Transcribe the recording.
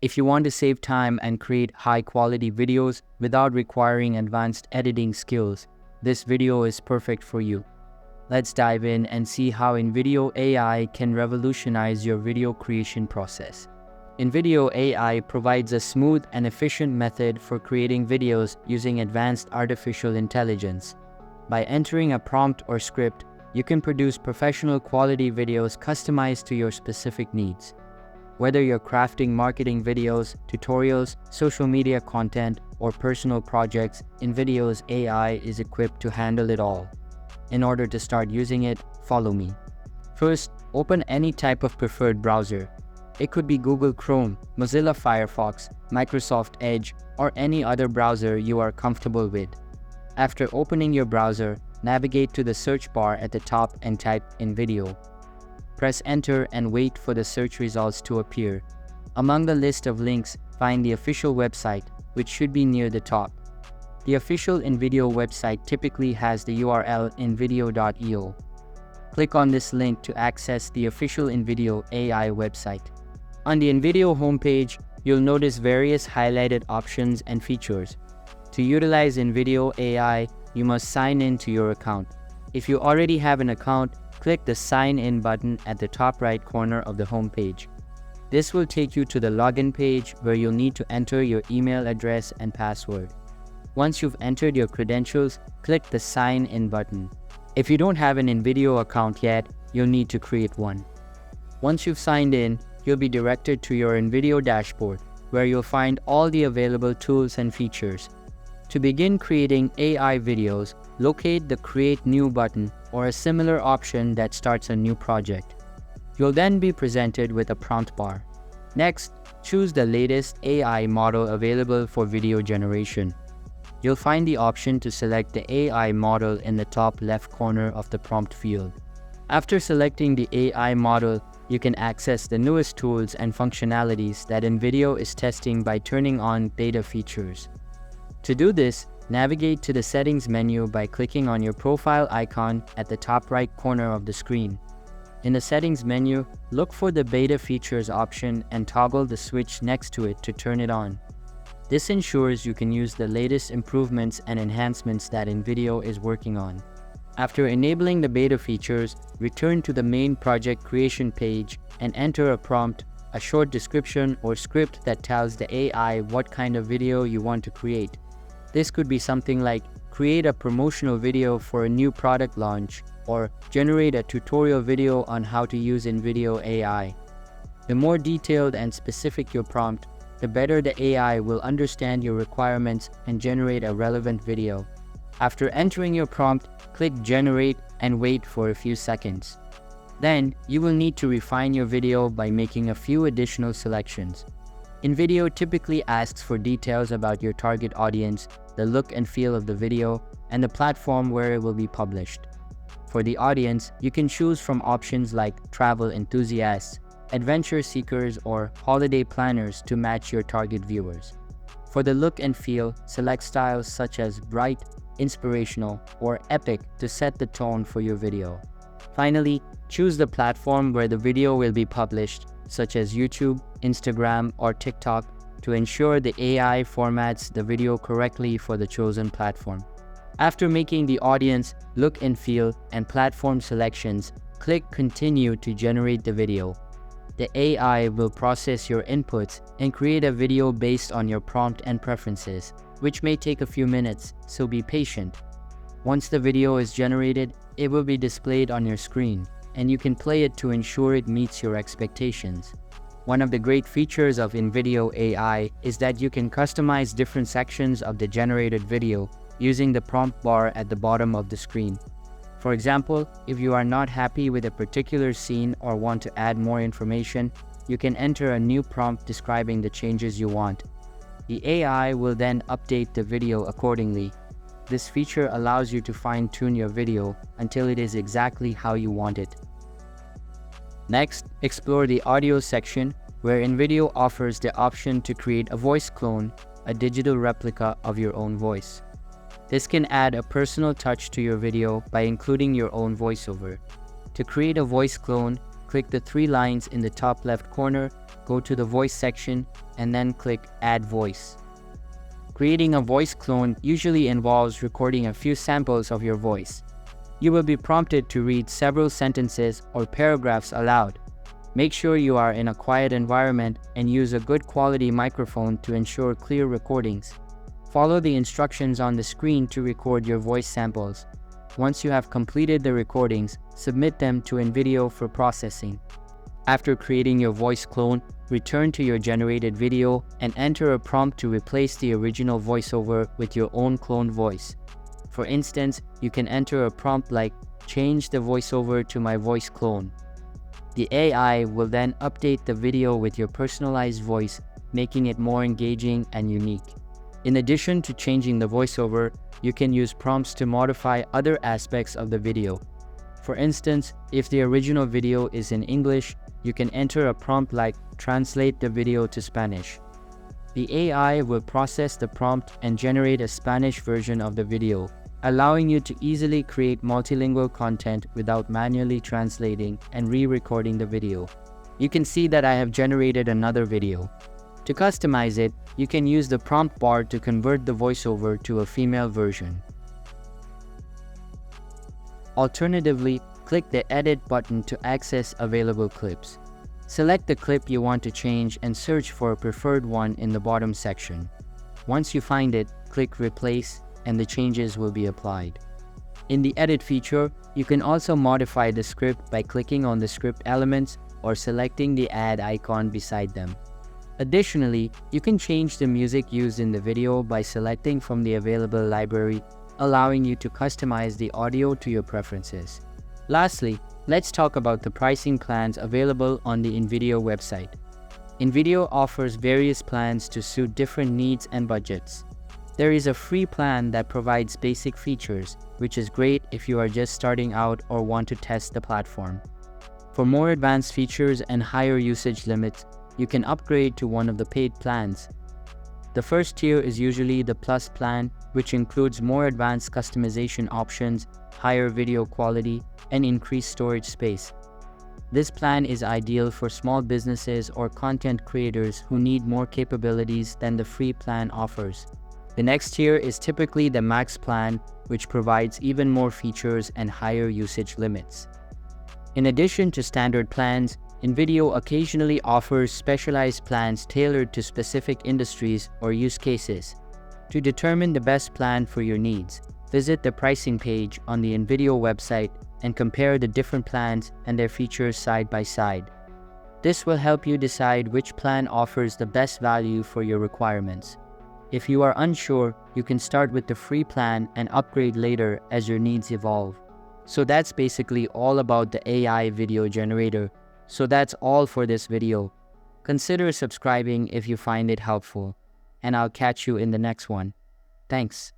If you want to save time and create high-quality videos without requiring advanced editing skills, this video is perfect for you. Let's dive in and see how InVideo AI can revolutionize your video creation process. InVideo AI provides a smooth and efficient method for creating videos using advanced artificial intelligence. By entering a prompt or script, you can produce professional quality videos customized to your specific needs. Whether you're crafting marketing videos, tutorials, social media content, or personal projects, InVideo's AI is equipped to handle it all. In order to start using it, follow me. First, open any type of preferred browser. It could be Google Chrome, Mozilla Firefox, Microsoft Edge, or any other browser you are comfortable with. After opening your browser, navigate to the search bar at the top and type InVideo. Press enter and wait for the search results to appear. Among the list of links, find the official website, which should be near the top. The official InVideo website typically has the URL invideo.io. Click on this link to access the official InVideo AI website. On the InVideo homepage, you'll notice various highlighted options and features. To utilize InVideo AI, you must sign in to your account. If you already have an account, click the Sign In button at the top right corner of the homepage. This will take you to the login page where you'll need to enter your email address and password. Once you've entered your credentials, click the Sign In button. If you don't have an InVideo account yet, you'll need to create one. Once you've signed in, you'll be directed to your InVideo dashboard, where you'll find all the available tools and features. To begin creating AI videos, locate the Create New button or a similar option that starts a new project. You'll then be presented with a prompt bar. Next, choose the latest AI model available for video generation. You'll find the option to select the AI model in the top left corner of the prompt field. After selecting the AI model, you can access the newest tools and functionalities that InVideo is testing by turning on beta features. To do this, navigate to the Settings menu by clicking on your profile icon at the top right corner of the screen. In the Settings menu, look for the Beta Features option and toggle the switch next to it to turn it on. This ensures you can use the latest improvements and enhancements that InVideo is working on. After enabling the beta features, return to the main project creation page and enter a prompt, a short description or script that tells the AI what kind of video you want to create. This could be something like create a promotional video for a new product launch or generate a tutorial video on how to use InVideo AI. The more detailed and specific your prompt, the better the AI will understand your requirements and generate a relevant video. After entering your prompt, click Generate and wait for a few seconds. Then, you will need to refine your video by making a few additional selections. InVideo typically asks for details about your target audience, the look and feel of the video, and the platform where it will be published. For the audience, you can choose from options like travel enthusiasts, adventure seekers, or holiday planners to match your target viewers. For the look and feel, select styles such as bright, inspirational, or epic to set the tone for your video. Finally, choose the platform where the video will be published, such as YouTube, Instagram, or TikTok, to ensure the AI formats the video correctly for the chosen platform. After making the audience, look and feel, and platform selections, click Continue to generate the video. The AI will process your inputs and create a video based on your prompt and preferences, which may take a few minutes, so be patient. Once the video is generated, it will be displayed on your screen, and you can play it to ensure it meets your expectations. One of the great features of InVideo AI is that you can customize different sections of the generated video using the prompt bar at the bottom of the screen. For example, if you are not happy with a particular scene or want to add more information, you can enter a new prompt describing the changes you want. The AI will then update the video accordingly. This feature allows you to fine-tune your video until it is exactly how you want it. Next, explore the audio section, where InVideo offers the option to create a voice clone, a digital replica of your own voice. This can add a personal touch to your video by including your own voiceover. To create a voice clone, click the three lines in the top left corner, go to the voice section, and then click Add Voice. Creating a voice clone usually involves recording a few samples of your voice. You will be prompted to read several sentences or paragraphs aloud. Make sure you are in a quiet environment and use a good quality microphone to ensure clear recordings. Follow the instructions on the screen to record your voice samples. Once you have completed the recordings, submit them to InVideo for processing. After creating your voice clone, return to your generated video and enter a prompt to replace the original voiceover with your own cloned voice. For instance, you can enter a prompt like, "Change the voiceover to my voice clone." The AI will then update the video with your personalized voice, making it more engaging and unique. In addition to changing the voiceover, you can use prompts to modify other aspects of the video. For instance, if the original video is in English, you can enter a prompt like, "Translate the video to Spanish." The AI will process the prompt and generate a Spanish version of the video, allowing you to easily create multilingual content without manually translating and re-recording the video. You can see that I have generated another video. To customize it, you can use the prompt bar to convert the voiceover to a female version. Alternatively, click the Edit button to access available clips. Select the clip you want to change and search for a preferred one in the bottom section. Once you find it, click Replace and the changes will be applied. In the Edit feature, you can also modify the script by clicking on the script elements or selecting the add icon beside them. Additionally, you can change the music used in the video by selecting from the available library, allowing you to customize the audio to your preferences. Lastly, let's talk about the pricing plans available on the InVideo website. InVideo offers various plans to suit different needs and budgets. There is a free plan that provides basic features, which is great if you are just starting out or want to test the platform. For more advanced features and higher usage limits, you can upgrade to one of the paid plans. The first tier is usually the Plus plan, which includes more advanced customization options, higher video quality, and increased storage space. This plan is ideal for small businesses or content creators who need more capabilities than the free plan offers. The next tier is typically the Max plan, which provides even more features and higher usage limits. In addition to standard plans, InVideo occasionally offers specialized plans tailored to specific industries or use cases. To determine the best plan for your needs, visit the pricing page on the InVideo website and compare the different plans and their features side by side. This will help you decide which plan offers the best value for your requirements. If you are unsure, you can start with the free plan and upgrade later as your needs evolve. So that's basically all about the AI video generator. So that's all for this video. Consider subscribing if you find it helpful, and I'll catch you in the next one. Thanks.